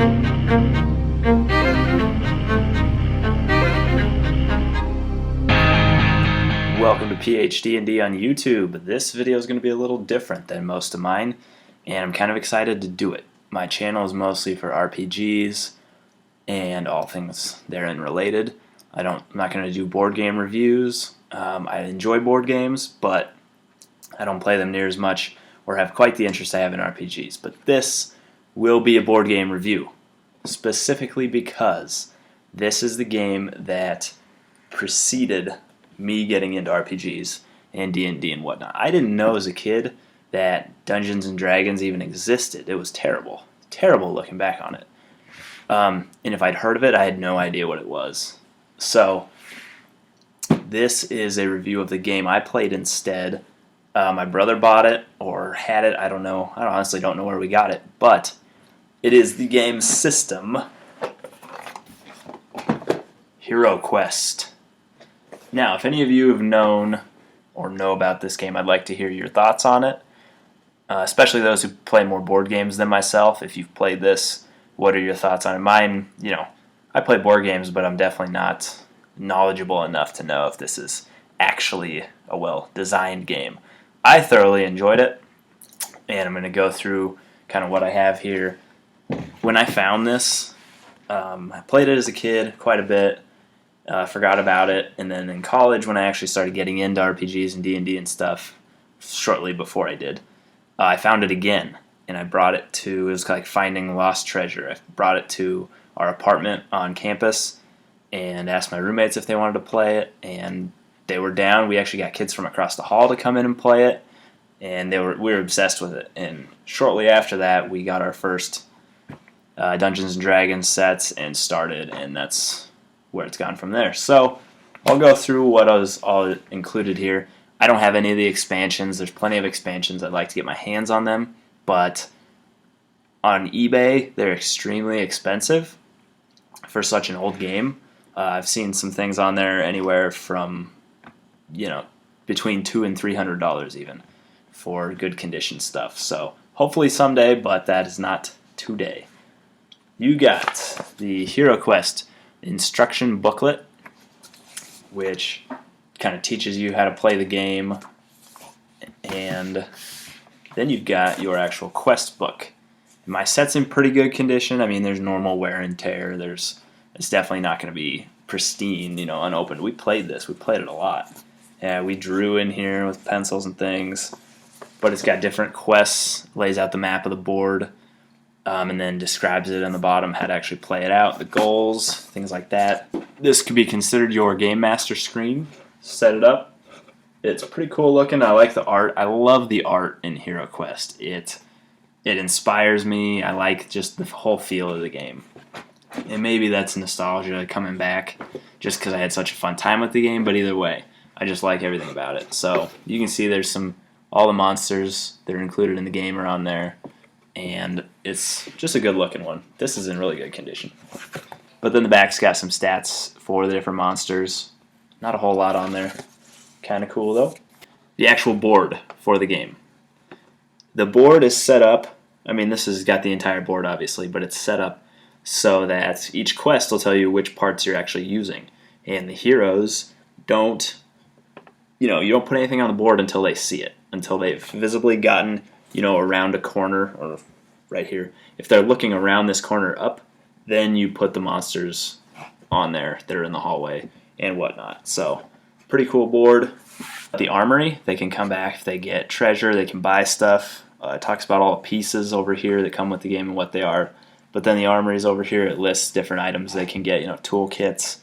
Welcome to PhD&D on YouTube. This video is going to be a little different than most of mine, and I'm kind of excited to do it. My channel is mostly for RPGs and all things therein related. I'm not going to do board game reviews. I enjoy board games, but I don't play them near as much or have quite the interest I have in RPGs. But this will be a board game review, specifically because this is the game that preceded me getting into RPGs and D&D and whatnot. I didn't know as a kid that Dungeons and Dragons even existed. It was terrible. Terrible looking back on it. And if I'd heard of it, I had no idea what it was. So this is a review of the game I played instead. My brother bought it or had it. I don't know. I honestly don't know where we got it. But it is the game system HeroQuest. Now, if any of you have known or know about this game, I'd like to hear your thoughts on it, especially those who play more board games than myself. If you've played this, what are your thoughts on it? Mine, I play board games, but I'm definitely not knowledgeable enough to know if this is actually a well-designed game. I thoroughly enjoyed it, and I'm going to go through kind of what I have here. When I found this, I played it as a kid quite a bit. Forgot about it, and then in college when I actually started getting into RPGs and D&D and stuff, shortly before I did, I found it again, and I brought it to, it was like finding lost treasure. I brought it to our apartment on campus and asked my roommates if they wanted to play it, and they were down. We actually got kids from across the hall to come in and play it, and we were obsessed with it. And shortly after that, we got our first Dungeons and Dragons sets and started, and that's where it's gone from there. So I'll go through what was all included here. I don't have any of the expansions. There's plenty of expansions. I'd like to get my hands on them, but on eBay, they're extremely expensive for such an old game. I've seen some things on there anywhere from, between $200 and $300 even for good condition stuff. So hopefully someday, but that is not today. You got the HeroQuest instruction booklet, which kind of teaches you how to play the game, and then you've got your actual quest book. My set's in pretty good condition. I mean, there's normal wear and tear. It's definitely not going to be pristine, unopened. We played this. We played it a lot. Yeah, we drew in here with pencils and things, but it's got different quests, lays out the map of the board, and then describes it on the bottom, how to actually play it out, the goals, things like that. This could be considered your Game Master screen. Set it up. It's pretty cool looking. I like the art. I love the art in HeroQuest. It inspires me. I like just the whole feel of the game. And maybe that's nostalgia coming back just because I had such a fun time with the game, but either way, I just like everything about it. So you can see there's all the monsters that are included in the game are on there. And it's just a good looking one. This is in really good condition. But then the back's got some stats for the different monsters. Not a whole lot on there. Kind of cool though. The actual board for the game. The board is set up, this has got the entire board obviously, but it's set up so that each quest will tell you which parts you're actually using. And the heroes don't, you don't put anything on the board until they see it, until they've visibly gotten around a corner or right here. If they're looking around this corner up, then you put the monsters on there that are in the hallway and whatnot. So, pretty cool board. The armory, they can come back if they get treasure, they can buy stuff. It talks about all the pieces over here that come with the game and what they are. But then the armory is over here. It lists different items they can get, toolkits,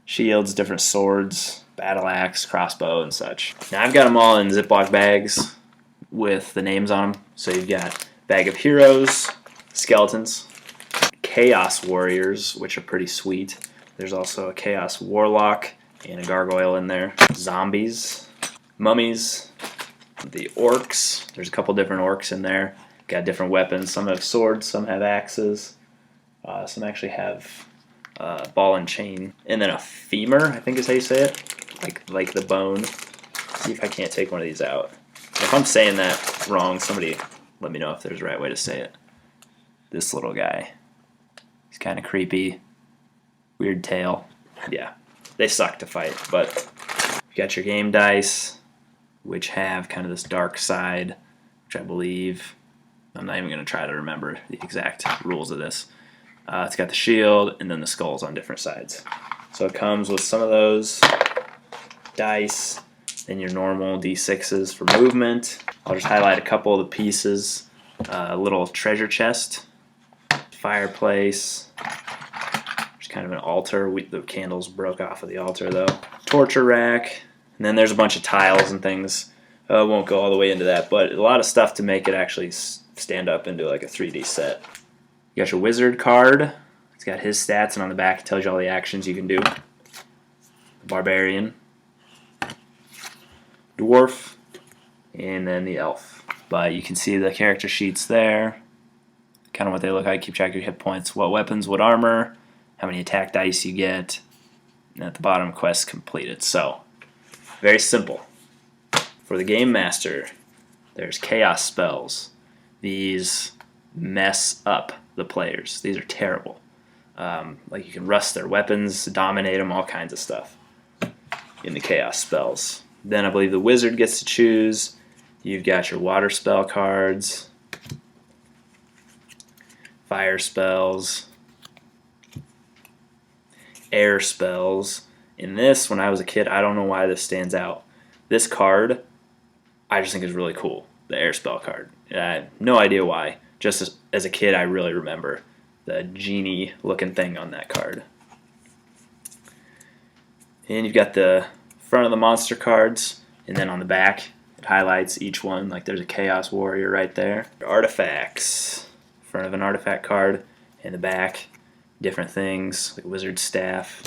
shields, different swords, battle axe, crossbow, and such. Now, I've got them all in Ziploc bags with the names on them. So you've got Bag of Heroes, Skeletons, Chaos Warriors, which are pretty sweet. There's also a Chaos Warlock and a Gargoyle in there. Zombies, Mummies, the Orcs. There's a couple different Orcs in there. Got different weapons. Some have swords, some have axes. Some actually have ball and chain. And then a femur, I think is how you say it. Like the bone. See if I can't take one of these out. If I'm saying that wrong, somebody let me know if there's a right way to say it. This little guy. He's kind of creepy. Weird tail. Yeah, they suck to fight, but you got your game dice, which have kind of this dark side, which I believe, I'm not even going to try to remember the exact rules of this. It's got the shield and then the skulls on different sides. So it comes with some of those dice, then your normal D6s for movement. I'll just highlight a couple of the pieces. A little treasure chest, fireplace, there's kind of an altar. The candles broke off of the altar though. Torture rack, and then there's a bunch of tiles and things. I won't go all the way into that, but a lot of stuff to make it actually stand up into like a 3D set. You got your wizard card. It's got his stats, and on the back it tells you all the actions you can do. Barbarian, dwarf, and then the elf. But you can see the character sheets there, kind of what they look like. Keep track of your hit points, what weapons, what armor, how many attack dice you get, and at the bottom, quest completed. So, very simple. For the Game Master, there's chaos spells. These mess up the players. These are terrible. Like you can rust their weapons, dominate them, all kinds of stuff in the chaos spells. Then I believe the wizard gets to choose. You've got your water spell cards, fire spells, air spells. In this, when I was a kid, I don't know why this stands out. This card, I just think is really cool, the air spell card. I have no idea why. Just as a kid, I really remember the genie-looking thing on that card. And you've got the front of the monster cards, and then on the back, it highlights each one, like there's a Chaos Warrior right there. Artifacts, front of an artifact card, in the back, different things, like Wizard Staff.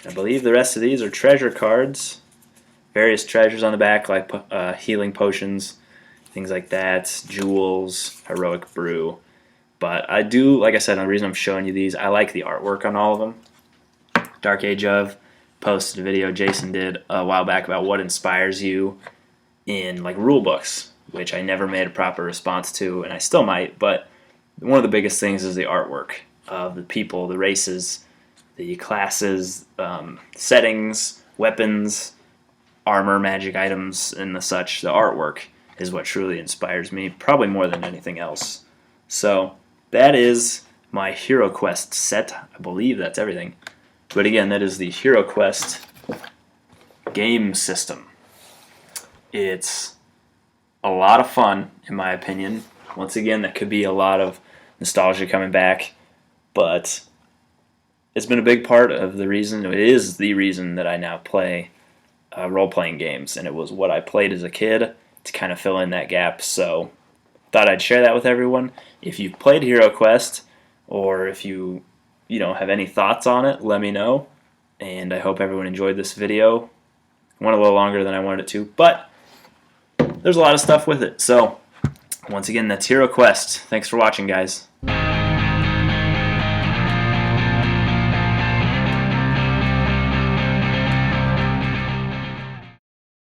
I believe the rest of these are treasure cards. Various treasures on the back, like healing potions, things like that, jewels, heroic brew. But I do, like I said, the reason I'm showing you these, I like the artwork on all of them. Dark Age of posted a video Jason did a while back about what inspires you in like rule books, which I never made a proper response to, and I still might, but one of the biggest things is the artwork of the people, the races, the classes, settings, weapons, armor, magic items, and the such. The artwork is what truly inspires me, probably more than anything else. So that is my Hero Quest set. I believe that's everything. But again, that is the Hero Quest game system. It's a lot of fun, in my opinion. Once again, that could be a lot of nostalgia coming back, but it's been a big part of the reason, it is the reason that I now play role-playing games, and it was what I played as a kid to kind of fill in that gap, so thought I'd share that with everyone. If you've played Hero Quest, or if you have any thoughts on it, let me know, and I hope everyone enjoyed this video. It went a little longer than I wanted it to, but there's a lot of stuff with it, so once again, that's Hero Quest. Thanks for watching, guys.